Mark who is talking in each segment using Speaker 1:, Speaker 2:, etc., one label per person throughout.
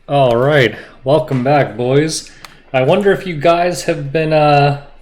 Speaker 1: All right, welcome back, boys. I wonder if you guys have been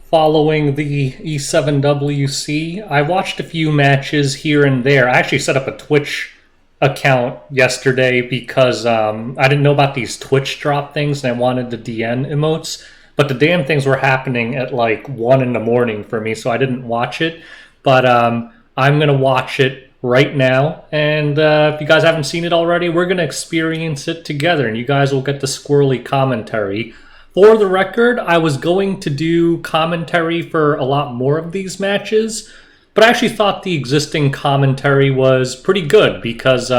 Speaker 1: following the E7WC. I watched a few matches here and there. I actually set up a Twitch account yesterday because I didn't know about these Twitch drop things and I wanted the DN emotes, but the damn things were happening at like 1 in the morning for me, so I didn't watch it. But I'm going to watch it right now. And if you guys haven't seen it already, we're going to experience it together, and you guys will get the squirrely commentary. For the record, I was going to do commentary for a lot more of these matches, but I actually thought the existing commentary was pretty good because,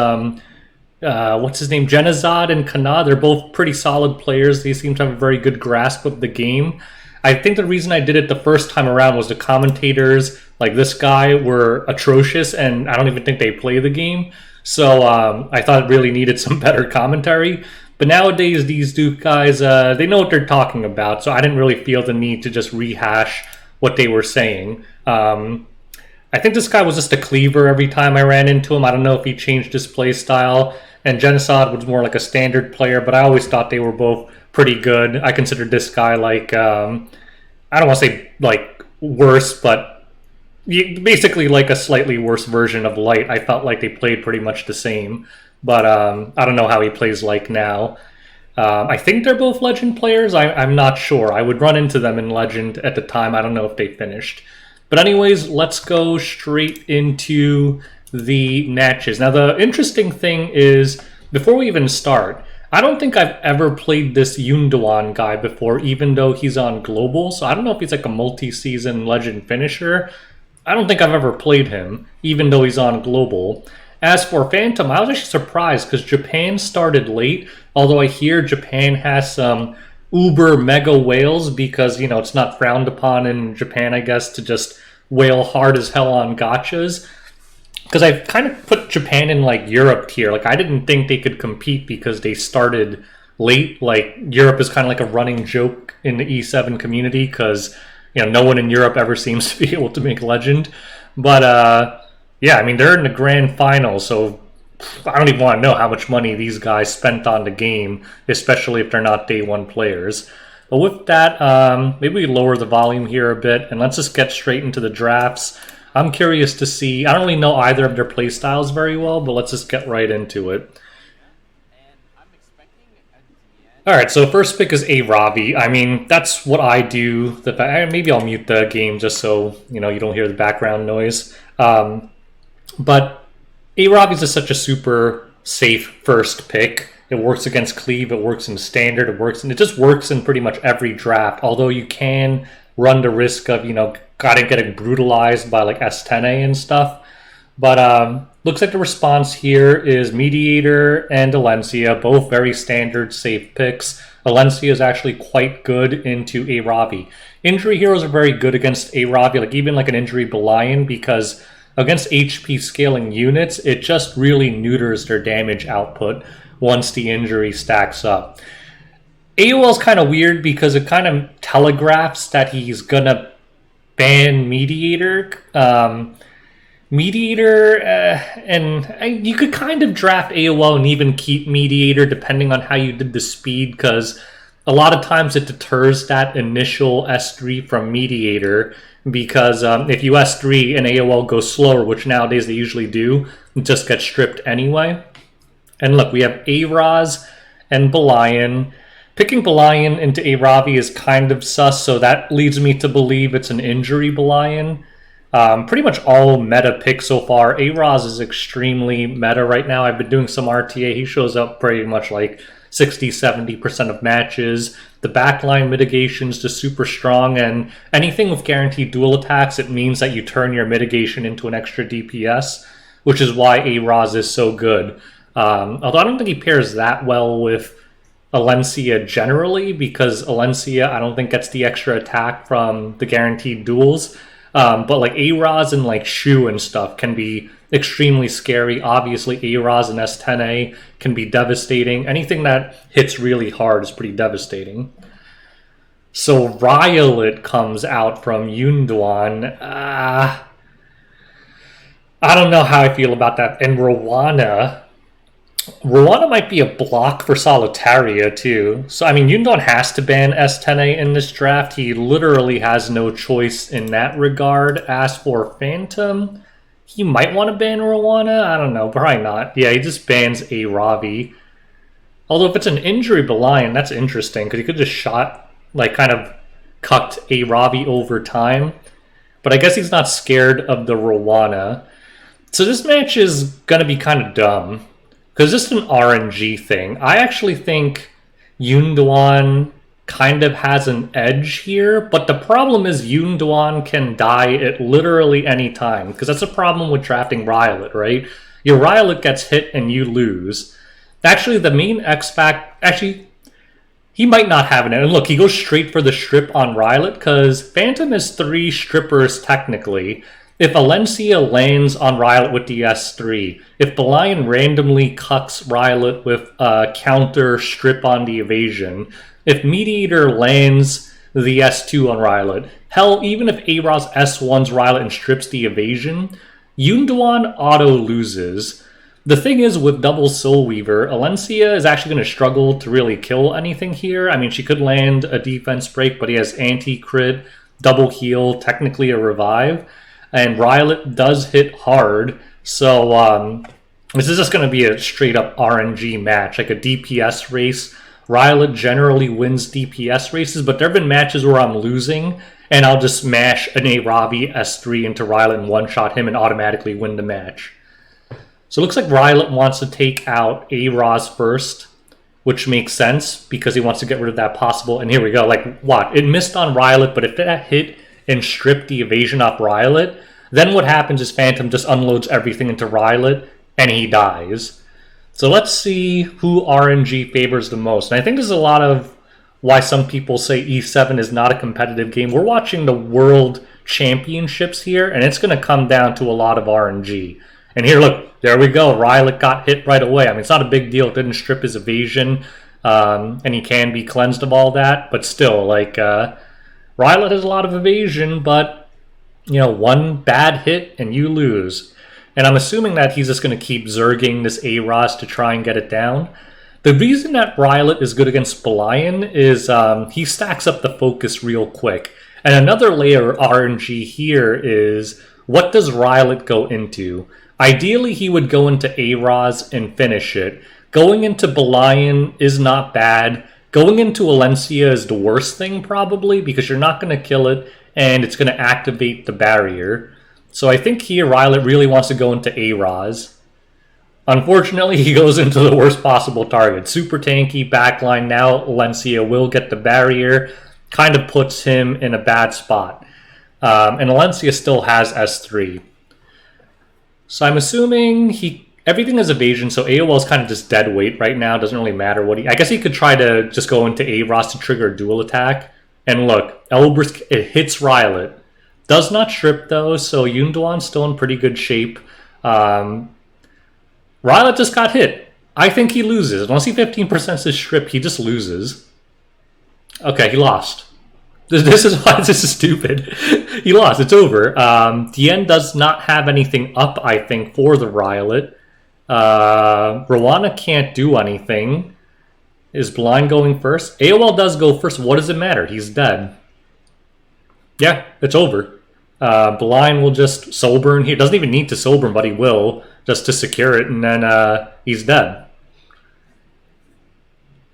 Speaker 1: what's his name? Genazad and Kana, they're both pretty solid players. They seem to have a very good grasp of the game. I think the reason I did it the first time around was the commentators, like this guy, were atrocious, and I don't even think they play the game. So I thought it really needed some better commentary. But nowadays, these two guys, they know what they're talking about, so I didn't really feel the need to just rehash what they were saying. I think this guy was just a cleaver every time I ran into him. I don't know if he changed his play style. And Genocide was more like a standard player, but I always thought they were both pretty good. I considered this guy like, I don't want to say like worse, but basically like a slightly worse version of Light. I felt like they played pretty much the same, but I don't know how he plays like now. I think they're both Legend players. I'm not sure. I would run into them in Legend at the time. I don't know if they finished. But anyways, let's go straight into the matches. Now, the interesting thing is, before we even start, I don't think I've ever played this Yunduan guy before, even though he's on Global. So I don't know if he's like a multi-season Legend finisher. I don't think I've ever played him, even though he's on Global. As for Phantom, I was actually surprised because Japan started late, although I hear Japan has some uber mega whales because, you know, it's not frowned upon in Japan, I guess, to just whale hard as hell on gachas. Because I kind of put Japan in like Europe tier. Like, I didn't think they could compete because they started late. Like, Europe is kind of like a running joke in the E7 community because, you know, no one in Europe ever seems to be able to make Legend. But yeah, I mean, they're in the grand final, so I don't even want to know how much money these guys spent on the game, especially if they're not day one players. But with that, maybe we lower the volume here a bit, and let's just get straight into the drafts. I'm curious to see, I don't really know either of their play styles very well, but let's just get right into it. Alright, so first pick is A Ravi. I mean, that's what I do. Maybe I'll mute the game just so, you know, you don't hear the background noise. But A Ravi is such a super safe first pick. It works against Cleave, it works in Standard, it just works in pretty much every draft, although you can run the risk of, you know, getting brutalized by like S10A and stuff. But looks like the response here is Mediator and Alencia, both very standard safe picks. Alencia is actually quite good into A Ravi. Injury heroes are very good against A Ravi, like even like an Injury Belian, because against HP scaling units, it just really neuters their damage output once the injury stacks up. AOL is kind of weird because it kind of telegraphs that he's gonna ban Mediator. And you could kind of draft AOL and even keep Mediator depending on how you did the speed, because a lot of times it deters that initial S3 from Mediator, because if you S3 and AOL goes slower, which nowadays they usually do, it just gets stripped anyway. And look, we have Araz and Belian. Picking Belian into A Ravi is kind of sus, so that leads me to believe it's an Injury Belian. Pretty much all meta picks so far. Araz is extremely meta right now. I've been doing some RTA. He shows up pretty much like 60-70% of matches. The backline mitigation is just super strong, and anything with guaranteed dual attacks, it means that you turn your mitigation into an extra DPS, which is why Araz is so good. Although I don't think he pairs that well with Alencia generally, because Alencia I don't think gets the extra attack from the guaranteed duels. But like Araz and like Shu and stuff can be extremely scary. Obviously, Araz and S10A can be devastating. Anything that hits really hard is pretty devastating. So Riolet comes out from Yunduan. I don't know how I feel about that. And Rowana, Rwanda might be a block for Solitaria too. So I mean, Yundon has to ban S10A in this draft. He literally has no choice in that regard. As for Phantom, he might want to ban Rwanda. I don't know, probably not. Yeah, he just bans a Ravi. Although if it's an injury Belian, that's interesting because he could just shot, like, kind of cucked a Ravi over time. But I guess he's not scared of the Rwanda. So this match is gonna be kind of dumb. Because it's just an RNG thing. I actually think Yunduan kind of has an edge here, but the problem is Yunduan can die at literally any time, because that's a problem with drafting Rylot, right? Your Rylot gets hit and you lose. Actually, the main X-Factor... Actually, he might not have it. And look, he goes straight for the strip on Rylot, because Phantom is 3 strippers technically. If Alencia lands on Rylot with the S3, if Belian randomly cucks Rylot with a counter strip on the evasion, if Mediator lands the S2 on Rylot, hell, even if Aros S1's Rylot and strips the evasion, Yunduan auto loses. The thing is, with double Soul Weaver, Alencia is actually going to struggle to really kill anything here. I mean, she could land a defense break, but he has anti-crit, double heal, technically a revive. And Rylot does hit hard, so this is just going to be a straight-up RNG match, like a DPS race. Rylot generally wins DPS races, but there have been matches where I'm losing, and I'll just smash an Aravi S3 into Rylot and one-shot him and automatically win the match. So it looks like Rylot wants to take out Aros first, which makes sense, because he wants to get rid of that possible... And here we go, like, what? It missed on Rylot, but if that hit... and strip the evasion off Rylot, then what happens is Phantom just unloads everything into Rylot, and he dies. So let's see who RNG favors the most. And I think there's a lot of why some people say E7 is not a competitive game. We're watching the World Championships here, and it's going to come down to a lot of RNG. And here, look, there we go. Rylot got hit right away. I mean, it's not a big deal. It didn't strip his evasion, and he can be cleansed of all that, but still, like... Rylot has a lot of evasion, but, you know, one bad hit and you lose. And I'm assuming that he's just going to keep zerging this Aros to try and get it down. The reason that Rylot is good against Belian is he stacks up the focus real quick. And another layer of RNG here is, what does Rylot go into? Ideally, he would go into Aros and finish it. Going into Belian is not bad. Going into Alencia is the worst thing, probably, because you're not going to kill it, and it's going to activate the barrier. So I think here Rylot really wants to go into Aros. Unfortunately, he goes into the worst possible target. Super tanky, backline. Now Alencia will get the barrier. Kind of puts him in a bad spot. And Alencia still has S3. So I'm assuming everything is evasion, so AOL is kind of just dead weight right now. Doesn't really matter what I guess he could try to just go into Aros to trigger a dual attack. And look, Elbrus, it hits Rylot. Does not strip, though, so Yunduan's still in pretty good shape. Rylot just got hit. I think he loses. Unless he 15% his strip, he just loses. Okay, he lost. This is why this is stupid. He lost. It's over. Dien does not have anything up, I think, for the Rylot. Rwanda can't do anything. Is Blind going first? AOL does go first. What does it matter? He's dead. Yeah, it's over. Blind will just soul burn here. Doesn't even need to soul burn, but he will, just to secure it, and then he's dead.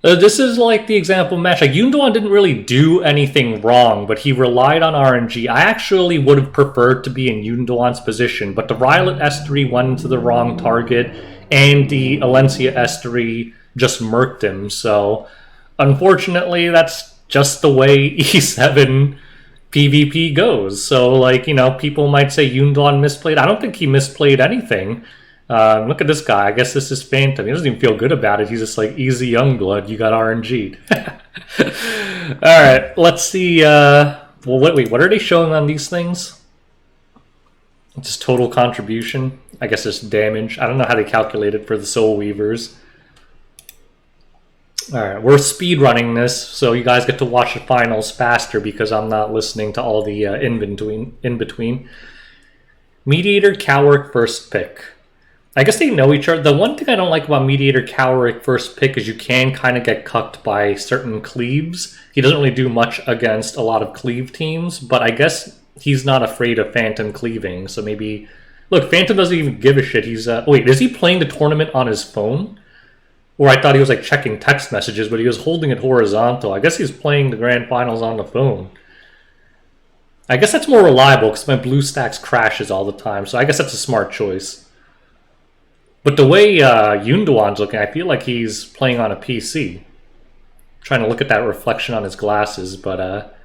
Speaker 1: This is like the example match. Like, Yunduan didn't really do anything wrong, but he relied on RNG. I actually would have preferred to be in Yunduan's position, but the Rylot S3 went into the wrong target, and the Alencia S3 just murked him. So, unfortunately, that's just the way E7 PvP goes. So, like, you know, people might say Yunduan misplayed. I don't think he misplayed anything. Look at this guy. I guess this is Phantom. He doesn't even feel good about it. He's just like, easy Youngblood. You got RNG'd. Alright, let's see. Well, wait, what are they showing on these things? Just total contribution. I guess it's damage. I don't know how they calculate it for the Soul Weavers. Alright, we're speedrunning this, so you guys get to watch the finals faster because I'm not listening to all the in between. Mediator, Cowark, first pick. I guess they know each other. The one thing I don't like about Mediator Cowrick first pick is you can kind of get cucked by certain cleaves. He doesn't really do much against a lot of cleave teams, but I guess he's not afraid of Phantom cleaving, so maybe... Look, Phantom doesn't even give a shit. He's, wait, is he playing the tournament on his phone? Or I thought he was, like, checking text messages, but he was holding it horizontal. I guess he's playing the Grand Finals on the phone. I guess that's more reliable, because my Bluestacks crashes all the time, so I guess that's a smart choice. But the way Yunduan's looking, I feel like he's playing on a PC. Trying to look at that reflection on his glasses, but,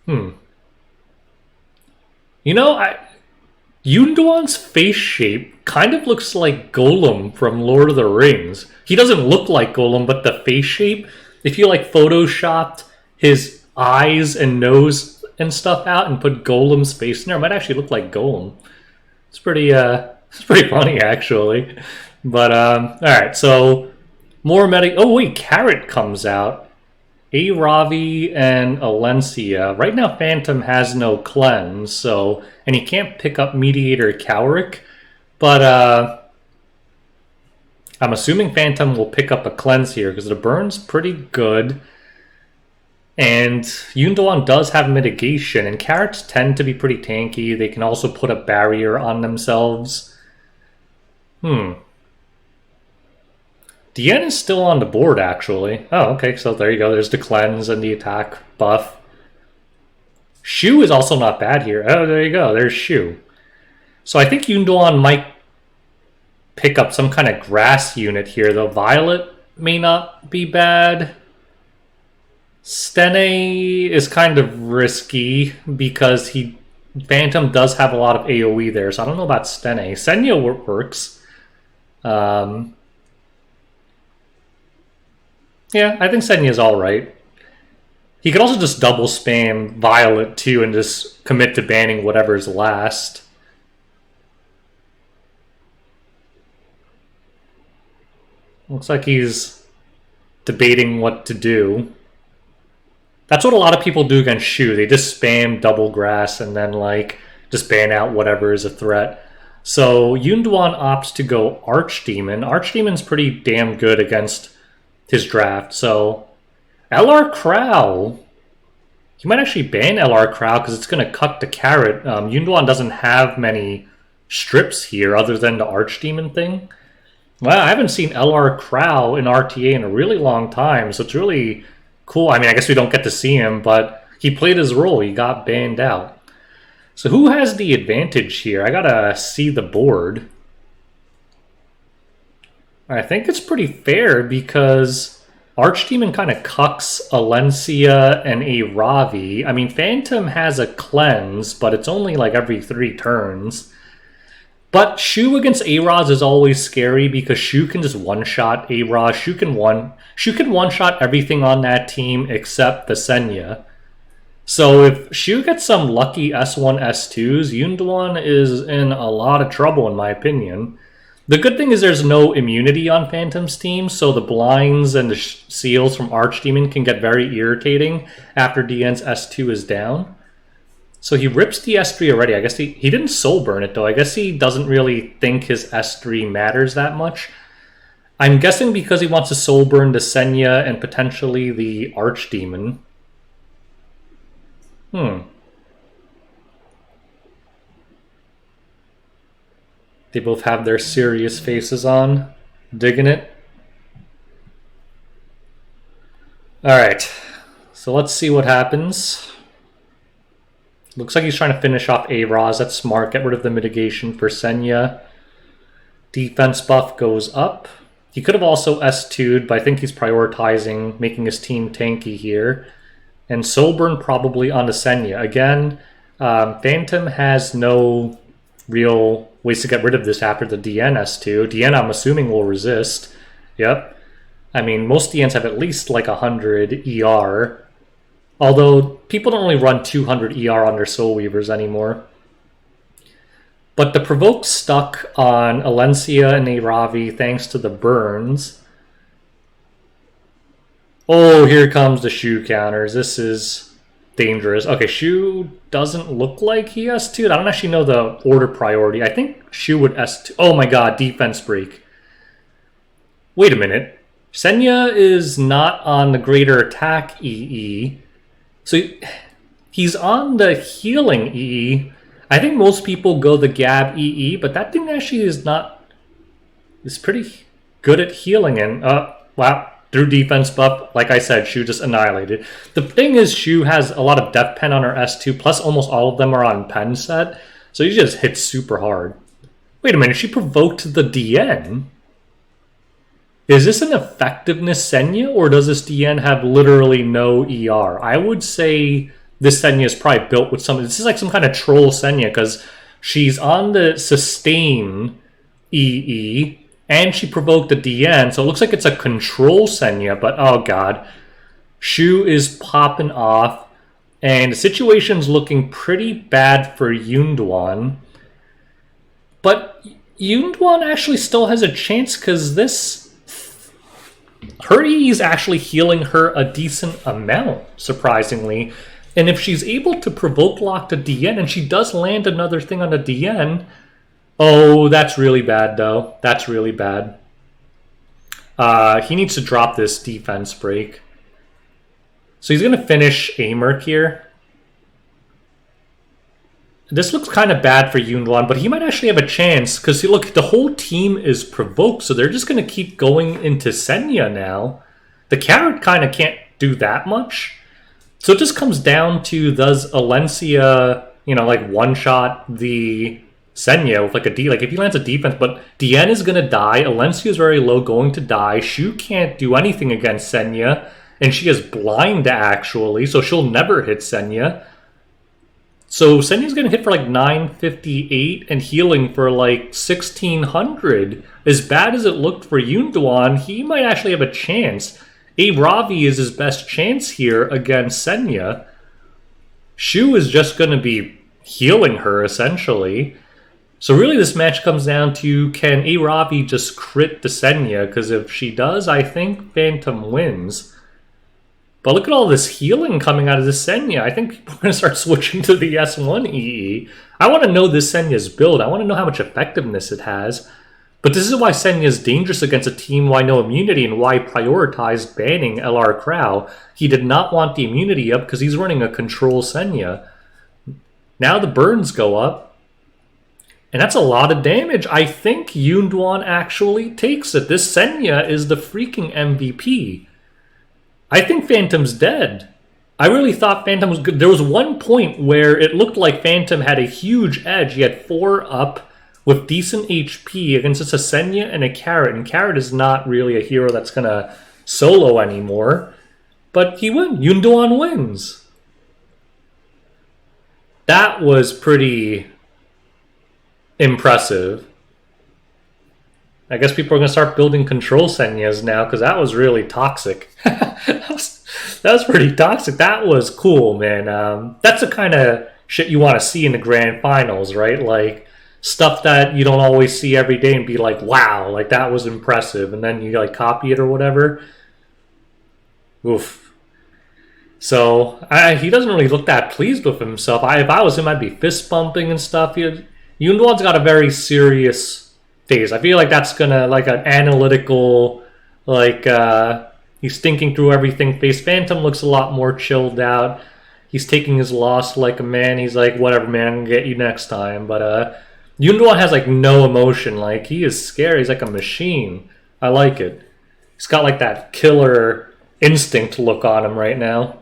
Speaker 1: You know, Yunduan's face shape kind of looks like Golem from Lord of the Rings. He doesn't look like Golem, but the face shape, if you, like, photoshopped his eyes and nose and stuff out and put Golem's face in there, it might actually look like Golem. It's pretty funny, actually. But, alright, so more meta... Oh, wait, Carrot comes out. A. Ravi and Alencia. Right now, Phantom has no cleanse, so... And he can't pick up Mediator Cowrick. But, I'm assuming Phantom will pick up a cleanse here, because the burn's pretty good. And Yunduan does have mitigation, and Carrots tend to be pretty tanky. They can also put a barrier on themselves. Dien is still on the board, actually. Oh, okay, so there you go. There's the cleanse and the attack buff. Shu is also not bad here. Oh, there you go. There's Shu. So I think Yunduan might pick up some kind of grass unit here, though. Violet may not be bad. Stene is kind of risky because Phantom does have a lot of AoE there, so I don't know about Stene. Senya works. Yeah, I think Senya's alright. He could also just double spam Violet too and just commit to banning whatever's last. Looks like he's debating what to do. That's what a lot of people do against Shu. They just spam double grass and then like just ban out whatever is a threat. So Yunduan opts to go Archdemon. Archdemon's pretty damn good against his draft. So LR Crow, he might actually ban LR Crow because it's going to cut the carrot. Yunduan doesn't have many strips here other than the Archdemon thing. Well, I haven't seen LR Crow in RTA in a really long time, so it's really cool. I mean, I guess we don't get to see him, but he played his role. He got banned out. So who has the advantage here? I gotta see the board. I think it's pretty fair because Archdemon kind of cucks Alencia and a Ravi. I mean, Phantom has a cleanse, but it's only like every 3 turns. But Shu against A-Raz is always scary because Shu can just one-shot A-Raz. Shu can one-shot everything on that team except the Senya. So if Shu gets some lucky S1, S2s, Yunduan is in a lot of trouble in my opinion. The good thing is there's no immunity on Phantom's team, so the blinds and the seals from Archdemon can get very irritating after DN's S2 is down. So he rips the S3 already. I guess he didn't soul burn it though. I guess he doesn't really think his S3 matters that much. I'm guessing because he wants to soul burn the Senya and potentially the Archdemon. They both have their serious faces on. Digging it. Alright. So let's see what happens. Looks like he's trying to finish off A-Raz. That's smart. Get rid of the mitigation for Senya. Defense buff goes up. He could have also S2'd, but I think he's prioritizing making his team tanky here. And Soul Burn probably on the Senya. Again, Phantom has no real ways to get rid of this after the DN S2. DN, I'm assuming, will resist. Yep. I mean, most DNs have at least like 100 ER. Although, people don't really run 200 ER on their Soul Weavers anymore. But the provoke stuck on Alencia and Aravi thanks to the burns. Oh, here comes the Shu counters. This is dangerous. Okay, Shu doesn't look like he S2'd. I don't actually know the order priority. I think Shu would S2. Oh my god, defense break. Wait a minute. Senya is not on the greater attack EE. So he's on the healing EE. I think most people go the Gab EE, but that thing actually is not... is pretty good at healing. And, wow. Through defense buff, like I said, Shu just annihilated. The thing is, Shu has a lot of death pen on her S2, plus almost all of them are on pen set, so he just hits super hard. Wait a minute, she provoked the DN? Is this an effectiveness Senya, or does this DN have literally no ER? I would say this Senya is probably built with something. This is like some kind of troll Senya, because she's on the sustain EE, and she provoked the DN, so it looks like it's a control Senya, but oh god. Shu is popping off, and the situation's looking pretty bad for Yunduan. But Yunduan actually still has a chance, because this... her E is actually healing her a decent amount, surprisingly. And if she's able to provoke lock the DN, and she does land another thing on the DN... oh, that's really bad, though. That's really bad. He needs to drop this defense break. So he's going to finish Amerk here. This looks kind of bad for Yunduan, but he might actually have a chance. Because, look, the whole team is provoked, so they're just going to keep going into Senya now. The carrot kind of can't do that much. So it just comes down to, does Alencia, you know, like, one-shot the... Senya with like a D, like if he lands a defense, but DN is gonna die, Alencia is very low, going to die, Shu can't do anything against Senya, and she is blind actually, so she'll never hit Senya. So Senya's gonna hit for like 958 and healing for like 1600. As bad as it looked for Yunduan, he might actually have a chance. Ravi is his best chance here against Senya. Shu is just gonna be healing her essentially. So really this match comes down to, can Ravi just crit the Senya? Because if she does, I think Phantom wins. But look at all this healing coming out of the Senya. I think people are going to start switching to the S1 EE. I want to know this Senya's build. I want to know how much effectiveness it has. But this is why Senya is dangerous against a team why no immunity, and why he prioritized banning LR Crow. He did not want the immunity up because he's running a control Senya. Now the burns go up. And that's a lot of damage. I think Yunduan actually takes it. This Senya is the freaking MVP. I think Phantom's dead. I really thought Phantom was good. There was one point where it looked like Phantom had a huge edge. He had 4 up with decent HP against just a Senya and a Carrot. And Carrot is not really a hero that's going to solo anymore. But he wins. Yunduan wins. That was pretty... impressive. I guess people are going to start building control Senyas now, because that was really toxic. that was pretty toxic. That was cool, man. That's the kind of shit you want to see in the grand finals, right? Like, stuff that you don't always see every day and be like, wow, like that was impressive. And then you like copy it or whatever. Oof. So, he doesn't really look that pleased with himself. If I was him, I'd be fist bumping and stuff. Yunduan's got a very serious phase. I feel like that's gonna, like, an analytical, like, he's thinking through everything phase. Phantom looks a lot more chilled out. He's taking his loss like a man. He's like, whatever, man, I'm gonna get you next time. But, Yunduan has, like, no emotion. Like, he is scary. He's like a machine. I like it. He's got, like, that killer instinct look on him right now.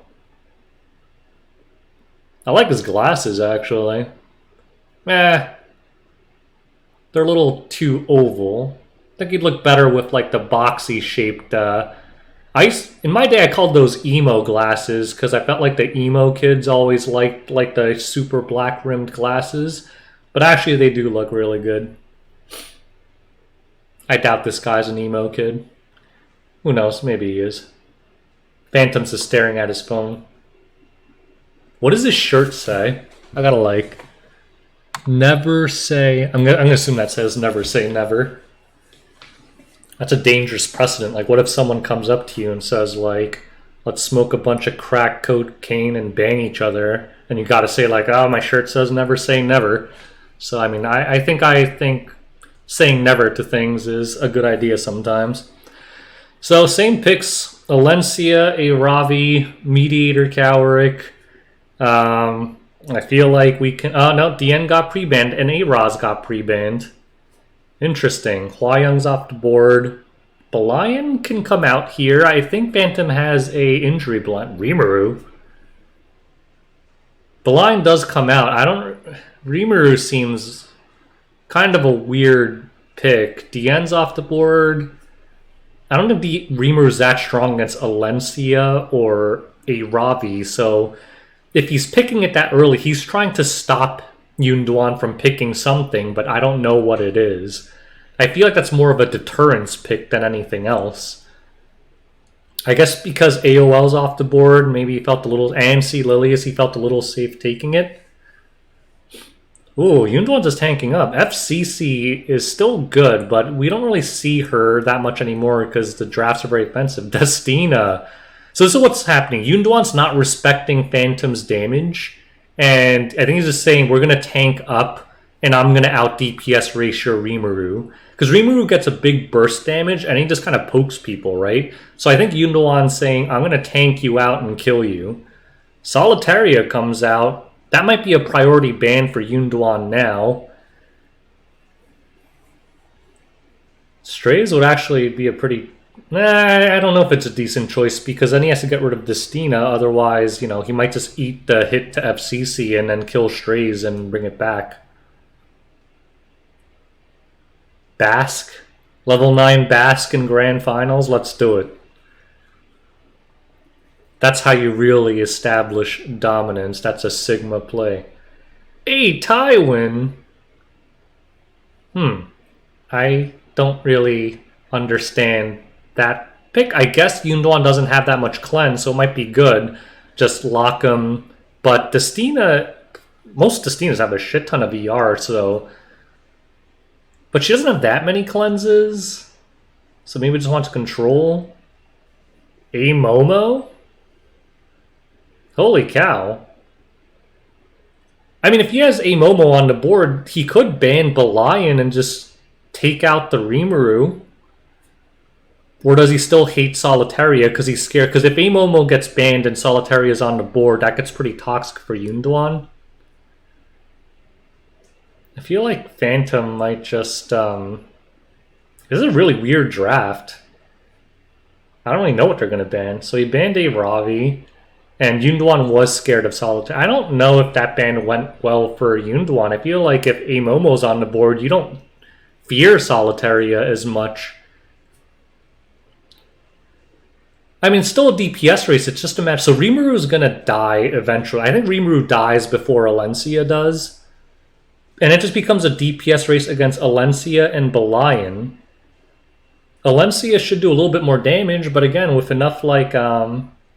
Speaker 1: I like his glasses, actually. They're a little too oval. I think he'd look better with like the boxy shaped. In my day, I called those emo glasses because I felt like the emo kids always liked like the super black rimmed glasses. But actually, they do look really good. I doubt this guy's an emo kid. Who knows? Maybe he is. Phantom's just staring at his phone. What does this shirt say? I gotta like. Never say... I'm gonna assume that says never say never. That's a dangerous precedent. Like, what if someone comes up to you and says, like, let's smoke a bunch of crack cocaine and bang each other. And you gotta say like, oh, my shirt says never say never. So I mean, I think saying never to things is a good idea sometimes. So same picks: Alencia, a Ravi, Mediator, Cowrick. I feel like we can. Oh no, DN got pre-banned and A-Raz got pre-banned. Interesting. Hua-Young's off the board. Belian can come out here. I think Phantom has a injury blunt. Rimuru. Belian does come out. Rimuru seems kind of a weird pick. DN's off the board. I don't think the Rimuru's that strong against Alencia or a Ravi, so if he's picking it that early, he's trying to stop Yunduan from picking something, but I don't know what it is. I feel like that's more of a deterrence pick than anything else. I guess because AOL's off the board, maybe he felt a little... AMC Lilius, he felt a little safe taking it. Ooh, Yunduan's just tanking up. FCC is still good, but we don't really see her that much anymore because the drafts are very expensive. Destina. So this is what's happening. Yunduan's not respecting Phantom's damage, and I think he's just saying, we're going to tank up, and I'm going to out DPS ratio Rimuru. Because Rimuru gets a big burst damage, and he just kind of pokes people, right? So I think Yunduan's saying, I'm going to tank you out and kill you. Solitaria comes out. That might be a priority ban for Yunduan now. Strays would actually be a pretty... I don't know if it's a decent choice, because then he has to get rid of Destina. Otherwise, you know, he might just eat the hit to FCC and then kill Strays and bring it back. Basque. Level 9 Basque in Grand Finals. Let's do it. That's how you really establish dominance. That's a Sigma play. Hey, Tywin! I don't really understand that pick. I guess Yunduan doesn't have that much cleanse, so it might be good. Just lock him. But Destina... Most Destinas have a shit ton of ER, so... But she doesn't have that many cleanses. So maybe just wants to control. A Momo? Holy cow. I mean, if he has a Momo on the board, he could ban Belian and just take out the Rimuru. Or does he still hate Solitaria because he's scared? Because if a Momo gets banned and Solitaria is on the board, that gets pretty toxic for Yunduan. I feel like Phantom might just... This is a really weird draft. I don't really know what they're going to ban. So he banned a Ravi. And Yunduan was scared of Solitaire. I don't know if that ban went well for Yunduan. I feel like if a Momo's on the board, you don't fear Solitaria as much. I mean, still a DPS race. It's just a match. So Rimuru's going to die eventually. I think Rimuru dies before Alencia does. And it just becomes a DPS race against Alencia and Belian. Alencia should do a little bit more damage, but again, with enough like...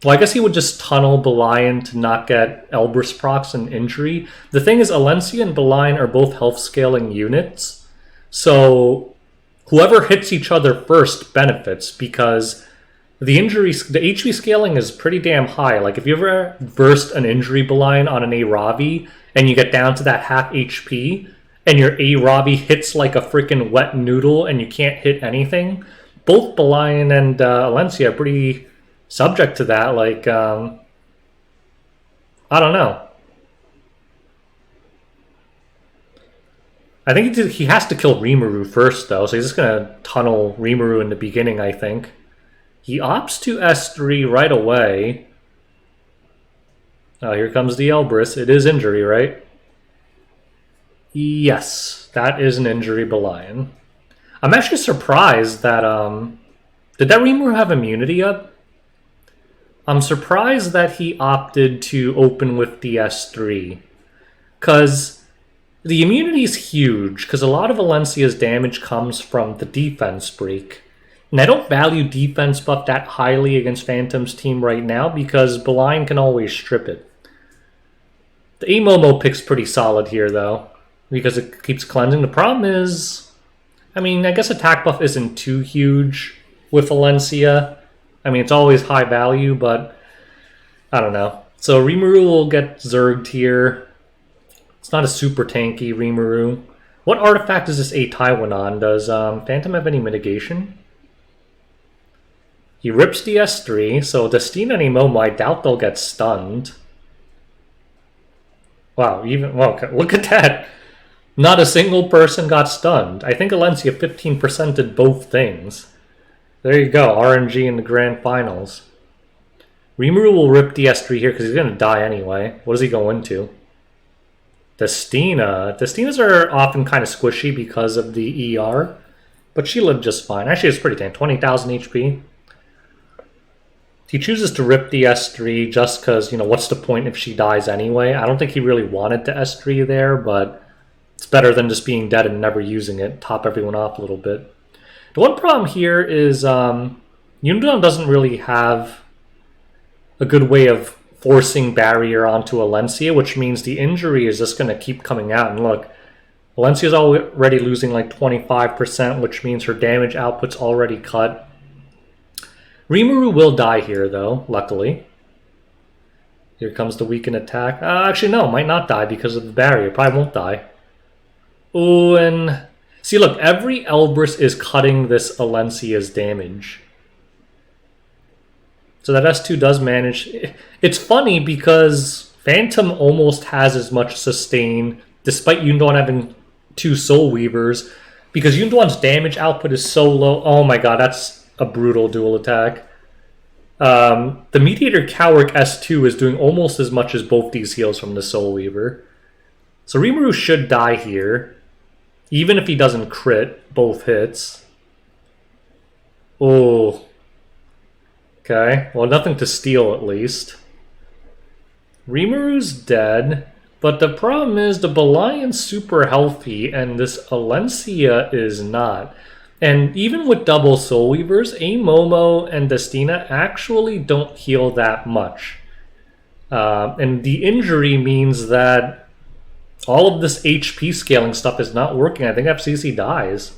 Speaker 1: Well, I guess he would just tunnel Belian to not get Elbrus procs and injury. The thing is, Alencia and Belian are both health scaling units. So whoever hits each other first benefits, because the HP scaling is pretty damn high. Like if you ever versed an injury Belian on an A-Ravi and you get down to that half HP and your A-Ravi hits like a freaking wet noodle and you can't hit anything, both Belian and Alencia are pretty... subject to that, like, I don't know. I think he has to kill Rimuru first, though, so he's just going to tunnel Rimuru in the beginning, I think. He opts to S3 right away. Oh, here comes the Elbrus. It is injury, right? Yes, that is an injury Belian. I'm actually surprised that, did that Rimuru have immunity up? I'm surprised that he opted to open with the S3. Because the immunity is huge, because a lot of Alencia's damage comes from the defense break. And I don't value defense buff that highly against Phantom's team right now, because Belian can always strip it. The A-Momo pick's pretty solid here, though, because it keeps cleansing. The problem is, I mean, I guess attack buff isn't too huge with Alencia. I mean, it's always high value, but I don't know. So Rimuru will get zerged here. It's not a super tanky Rimuru. What artifact is this A Taiwan on? Does Phantom have any mitigation? He rips the S3, so Destina and Momo, I doubt they'll get stunned. Wow, well, look at that. Not a single person got stunned. I think Alencia 15% did both things. There you go, RNG in the grand finals. Rimuru will rip the S3 here because he's going to die anyway. What does he go into? Destina. Destinas are often kind of squishy because of the ER, but she lived just fine. Actually, it's pretty tank, 20,000 HP. He chooses to rip the S3 just because, you know, what's the point if she dies anyway? I don't think he really wanted the S3 there, but it's better than just being dead and never using it. Top everyone off a little bit. The one problem here is Yunduan doesn't really have a good way of forcing barrier onto Alencia, which means the injury is just going to keep coming out. And look, Alencia's already losing like 25%, which means her damage output's already cut. Rimuru will die here, though, luckily. Here comes the weakened attack. Actually, no, might not die because of the barrier. Probably won't die. Oh, and see, look, every Elbrus is cutting this Alencia's damage. So that S2 does manage. It's funny because Phantom almost has as much sustain, despite Yunduan having 2 Soul Weavers, because Yunduan's damage output is so low. Oh my god, that's a brutal dual attack. The Mediator Cowric S2 is doing almost as much as both these heals from the Soul Weaver. So Rimuru should die here, even if he doesn't crit both hits. Oh. Okay, well, nothing to steal at least. Rimuru's dead, but the problem is the Balion's super healthy and this Alencia is not. And even with double Soul Weavers, Momo and Destina actually don't heal that much. And the injury means that all of this HP scaling stuff is not working. I think FCC dies.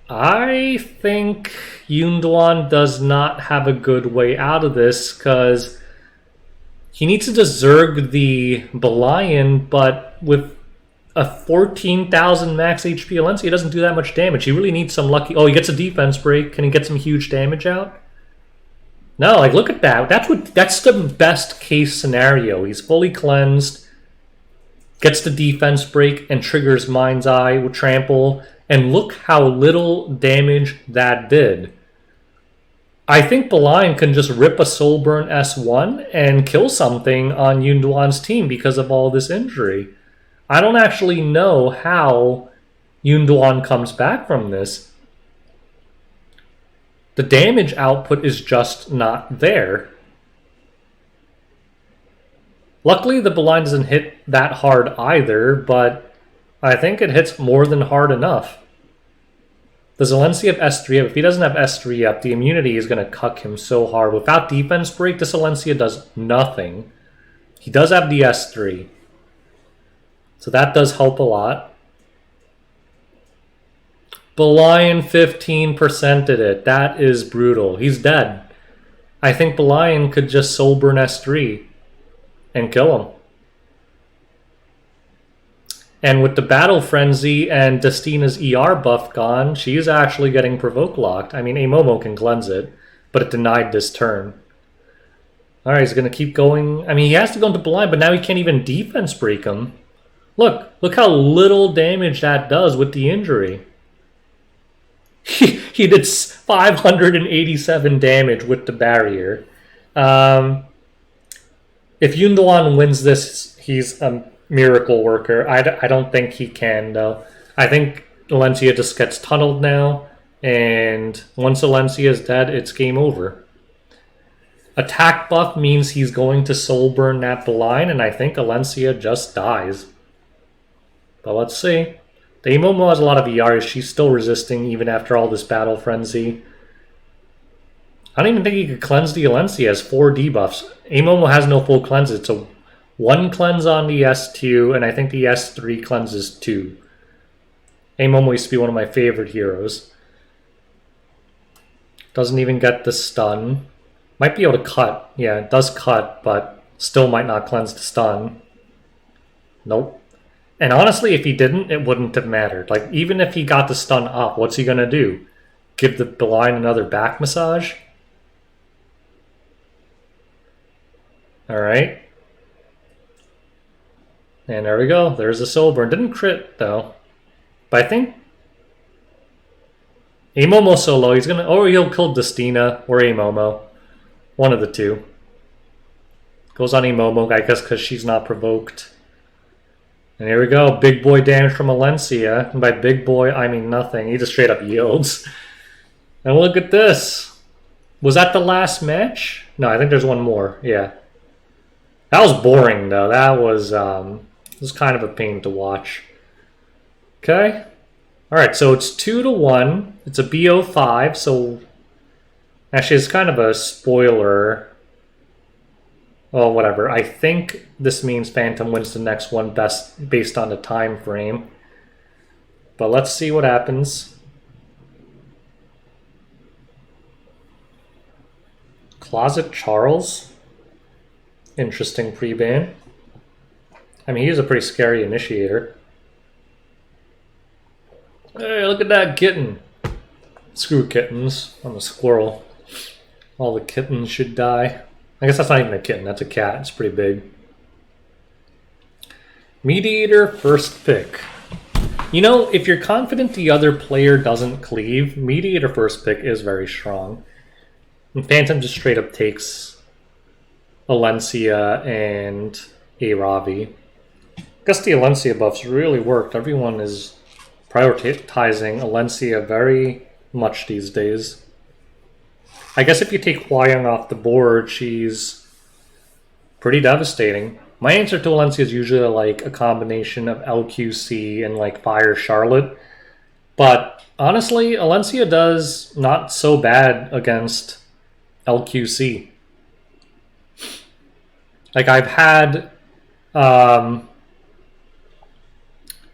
Speaker 1: I think Yunduan does not have a good way out of this because he needs to zerg the Belian, but with a 14,000 max HP Alencia, he doesn't do that much damage. He really needs some lucky... Oh, he gets a defense break. Can he get some huge damage out? No, like, look at that. That's the best case scenario. He's fully cleansed, gets the defense break, and triggers Mind's Eye with Trample. And look how little damage that did. I think Belian can just rip a Soulburn S1 and kill something on Yunduan's team because of all this injury. I don't actually know how Yunduan comes back from this. The damage output is just not there. Luckily, the Belian doesn't hit that hard either, but I think it hits more than hard enough. Does Alencia have S3 up? If he doesn't have S3 up, the immunity is going to cuck him so hard. Without defense break, this Alencia does nothing. He does have the S3. So that does help a lot. Belian 15%ed it. That is brutal. He's dead. I think Belian could just Soulburn S3 and kill him. And with the Battle Frenzy and Destina's ER buff gone, she's actually getting Provoke locked. I mean, Momo can cleanse it, but it denied this turn. Alright, he's going to keep going. I mean, he has to go into Belian, but now he can't even defense break him. Look how little damage that does with the injury. He did 587 damage with the barrier. If Yunduan wins this, he's a miracle worker. I don't think he can, though. I think Alencia just gets tunneled now, and once Alencia is dead, it's game over. Attack buff means he's going to Soulburn that Belian, and I think Alencia just dies. But let's see. The Momo has a lot of ERs. She's still resisting even after all this Battle Frenzy. I don't even think he could cleanse the Alencia. He has 4 debuffs. Momo has no full cleanse. It's a 1 cleanse on the S2, and I think the S3 cleanses 2. Momo used to be one of my favorite heroes. Doesn't even get the stun. Might be able to cut. Yeah, it does cut, but still might not cleanse the stun. Nope. And honestly, if he didn't, it wouldn't have mattered. Like, even if he got the stun up, what's he going to do? Give the line another back massage? Alright. And there we go. There's the soul burn. Didn't crit, though. But I think Amomo's so low, he's going to... Or he'll kill Destina or Amomo. One of the two. Goes on Amomo, I guess, because she's not provoked. And here we go. Big boy damage from Alencia. And by big boy, I mean nothing. He just straight up yields. And look at this. Was that the last match? No, I think there's one more. Yeah. That was boring, though. That was kind of a pain to watch. Okay. Alright, so it's 2-1. It's a BO5, so... Actually, it's kind of a spoiler. Well, whatever. I think this means Phantom wins the next one based on the time frame. But let's see what happens. Closet Charles? Interesting pre-ban. I mean, he's a pretty scary initiator. Hey, look at that kitten. Screw kittens. I'm a squirrel. All the kittens should die. I guess that's not even a kitten, that's a cat. It's pretty big. Mediator first pick. You know, if you're confident the other player doesn't cleave, Mediator first pick is very strong. And Phantom just straight up takes Alencia and a Ravi. I guess the Alencia buffs really worked. Everyone is prioritizing Alencia very much these days. I guess if you take Hua-Young off the board, she's pretty devastating. My answer to Alencia is usually like a combination of LQC and like Fire Charlotte. But honestly, Alencia does not so bad against LQC. Like I've had,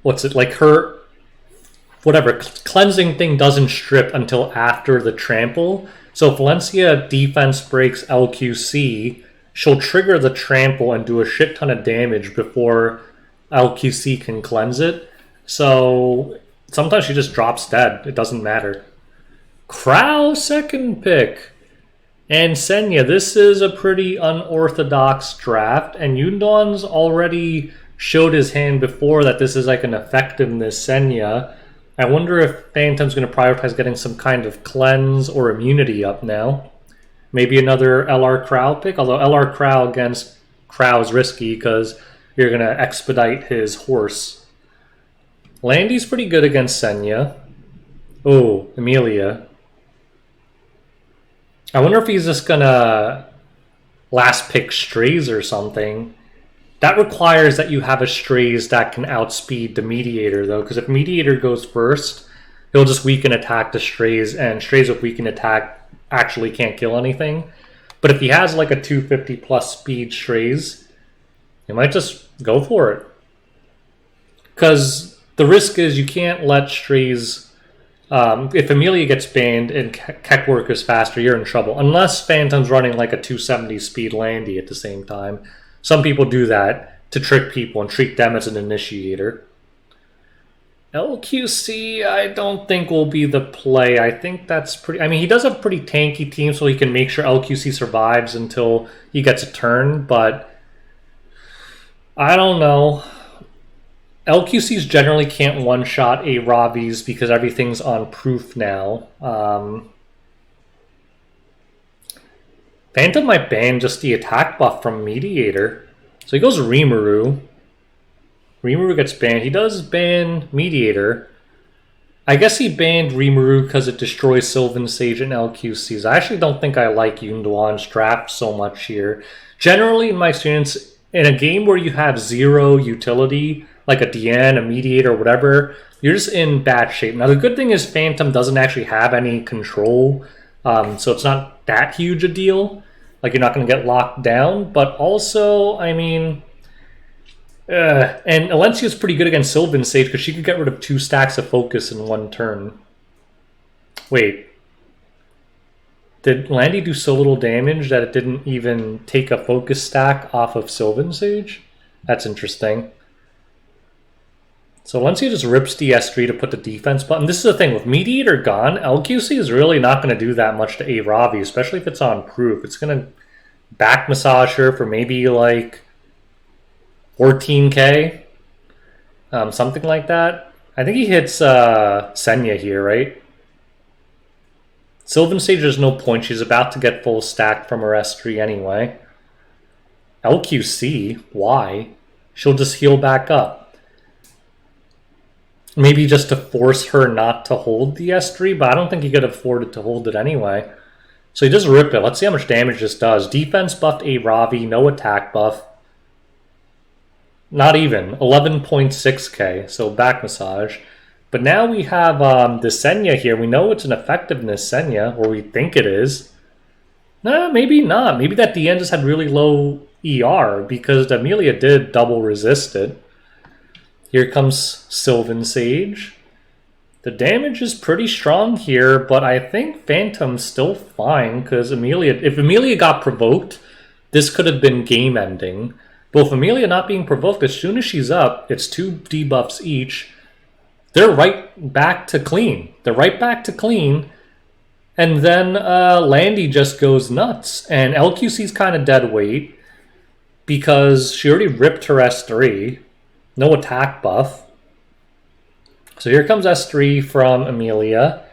Speaker 1: what's it, like her, whatever, cleansing thing doesn't strip until after the trample. So if Alencia defense breaks LQC, she'll trigger the trample and do a shit ton of damage before LQC can cleanse it. So sometimes she just drops dead. It doesn't matter. Crow second pick. And Senya, this is a pretty unorthodox draft. And Yundan's already showed his hand before that this is like an effectiveness Senya. I wonder if Phantom's going to prioritize getting some kind of cleanse or immunity up now. Maybe another LR Crow pick, although LR Crow against Crow is risky because you're going to expedite his horse. Landy's pretty good against Senya. Oh, Amelia. I wonder if he's just going to last pick Strays or something. That requires that you have a Strays that can outspeed the Mediator, though, because if Mediator goes first, he'll just weaken attack to Strays, and Strays with weaken attack actually can't kill anything. But if he has like a 250 plus speed Strays, he might just go for it. Because the risk is you can't let Strays... if Amelia gets banned and Keck Work is faster, you're in trouble. Unless Phantom's running like a 270 speed Landy at the same time. Some people do that to trick people and treat them as an initiator. LQC, I don't think will be the play. I think that's pretty... I mean, he does have a pretty tanky team, so he can make sure LQC survives until he gets a turn, but... I don't know. LQCs generally can't one-shot a Ravi's because everything's on proof now. Phantom might ban just the attack buff from Mediator. So he goes Rimuru. Rimuru gets banned. He does ban Mediator. I guess he banned Rimuru because it destroys Sylvan Sage and LQCs. I actually don't think I like Yunduan's draft so much here. Generally, in my experience, in a game where you have zero utility, like a DN, a Mediator, whatever, you're just in bad shape. Now, the good thing is Phantom doesn't actually have any control, so it's not that huge a deal. Like, you're not going to get locked down. But also, I mean... and Alencia's pretty good against Sylvan Sage because she could get rid of 2 stacks of focus in one turn. Wait. Did Landy do so little damage that it didn't even take a focus stack off of Sylvan Sage? That's interesting. So once he just rips the S3 to put the defense button, this is the thing, with Mediator gone, LQC is really not going to do that much to A Ravi, especially if it's on proof. It's going to back massage her for maybe like 14k, something like that. I think he hits Senya here, right? Sylvan Sage, there's no point. She's about to get full stack from her S3 anyway. LQC, why? She'll just heal back up. Maybe just to force her not to hold the S3, but I don't think he could afford it to hold it anyway. So he just rip it. Let's see how much damage this does. Defense buffed A Ravi, no attack buff. Not even. 11.6k, so back massage. But now we have the Senya here. We know it's an effectiveness Senya, or we think it is. No, maybe not. Maybe that DN just had really low ER, because Amelia did double resist it. Here comes Sylvan Sage. The damage is pretty strong here, but I think Phantom's still fine, because if Amelia got provoked, this could have been game ending. But with Amelia not being provoked, as soon as she's up, it's 2 debuffs each. They're right back to clean. They're right back to clean. And then Landy just goes nuts. And LQC's kind of dead weight because she already ripped her S3. No attack buff. So here comes S3 from Amelia.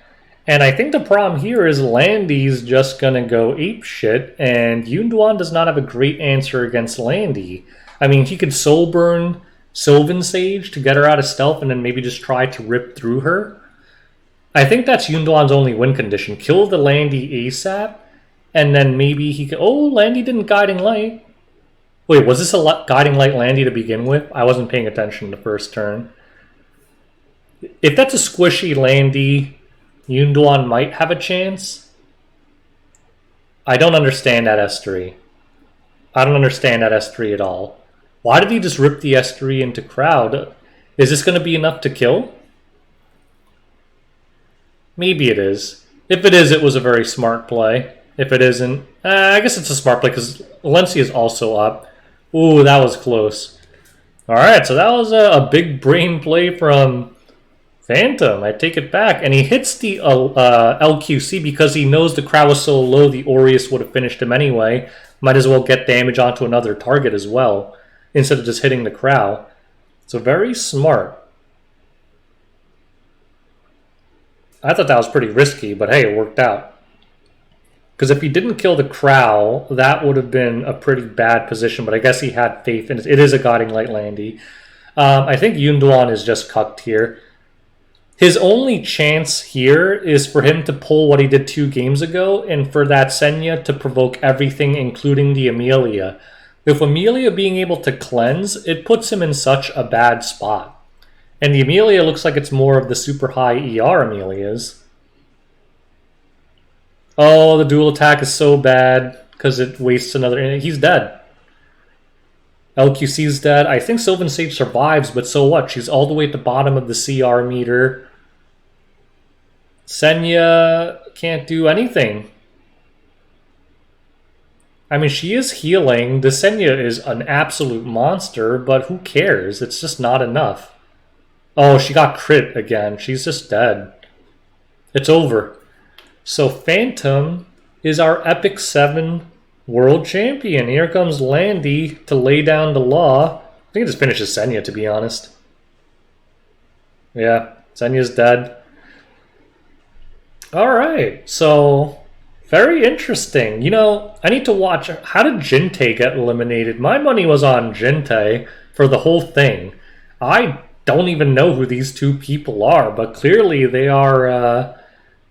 Speaker 1: And I think the problem here is Landy's just going to go apeshit. And Yunduan does not have a great answer against Landy. I mean, he could soul burn Sylvan Sage to get her out of stealth and then maybe just try to rip through her. I think that's Yunduan's only win condition. Kill the Landy ASAP, and then maybe he could... Oh, Landy didn't Guiding Light. Wait, was this a Guiding Light Landy to begin with? I wasn't paying attention the first turn. If that's a squishy Landy, Yunduan might have a chance. I don't understand that S3. I don't understand that S3 at all. Why did he just rip the S3 into crowd? Is this going to be enough to kill? Maybe it is. If it is, it was a very smart play. If it isn't, I guess it's a smart play because Valencia is also up. Ooh, that was close. Alright, so that was a big brain play from Phantom. I take it back. And he hits the LQC because he knows the crowd was so low the Aureus would have finished him anyway. Might as well get damage onto another target as well, instead of just hitting the crow. So very smart. I thought that was pretty risky, but hey, it worked out. Because if he didn't kill the crow, that would have been a pretty bad position, but I guess he had faith in it. It is a Guiding Light Landy. I think Yunduan is just cucked here. His only chance here is for him to pull what he did 2 games ago, and for that Senya to provoke everything, including the Amelia. With Amelia being able to cleanse, it puts him in such a bad spot. And the Amelia looks like it's more of the super high ER Amelias. Oh, the dual attack is so bad because it wastes another... He's dead. LQC's dead. I think Sylvan Sage survives, but so what? She's all the way at the bottom of the CR meter. Senya can't do anything. I mean, she is healing. The Senya is an absolute monster, but who cares? It's just not enough. Oh, she got crit again. She's just dead. It's over. So Phantom is our Epic 7 world champion. Here comes Landy to lay down the law. I think it just finishes Senya, to be honest. Yeah, Senya's dead. Alright, so... very interesting. You know, I need to watch... How did Jinte get eliminated? My money was on Jinte for the whole thing. I don't even know who these 2 people are, but clearly they are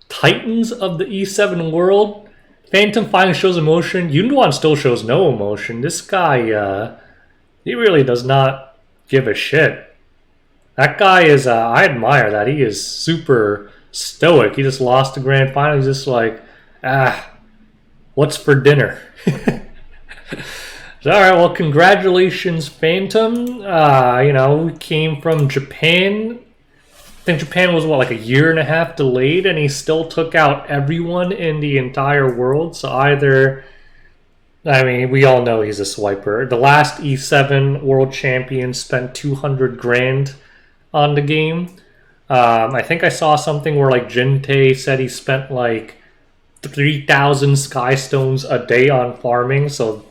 Speaker 1: titans of the E7 world. Phantom finally shows emotion. Yunduan still shows no emotion. This guy, he really does not give a shit. That guy is... I admire that. He is super stoic. He just lost the grand final. He's just like... what's for dinner? Alright, well, congratulations, Phantom. You know, we came from Japan. think Japan was, what, like a year and a half delayed, and he still took out everyone in the entire world. So either, I mean, we all know he's a swiper. The last E7 world champion spent 200 grand on the game. I think I saw something where like Jinte said he spent like 3,000 sky stones a day on farming. So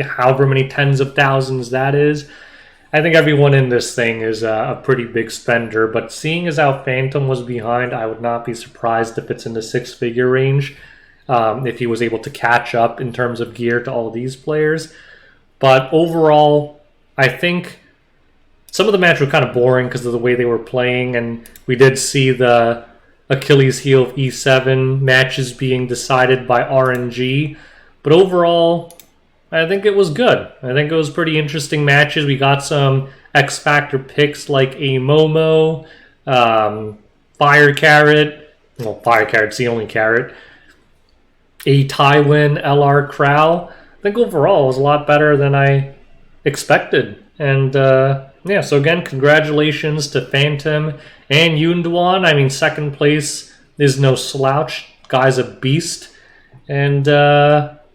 Speaker 1: however many tens of thousands that is. I think everyone in this thing is a pretty big spender, but seeing as how Phantom was behind, I would not be surprised if it's in the six-figure range, if he was able to catch up in terms of gear to all these players. But overall, I think some of the matches were kind of boring because of the way they were playing, and we did see the Achilles heel of E7 matches being decided by RNG. But overall, I think it was good. I think it was pretty interesting matches. We got some X Factor picks like a Momo, Fire Carrot. Well, Fire Carrot's the only carrot. A Tywin, LR Crow. I think overall it was a lot better than I expected. And yeah, so again, congratulations to Phantom and Yunduan. I mean, second place is no slouch. Guy's a beast. And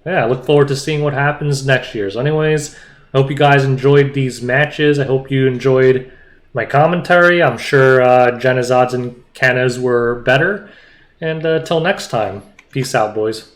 Speaker 1: yeah, I look forward to seeing what happens next year. So anyways, I hope you guys enjoyed these matches. I hope you enjoyed my commentary. I'm sure Jenna's odds and Kenna's were better. And till next time, peace out, boys.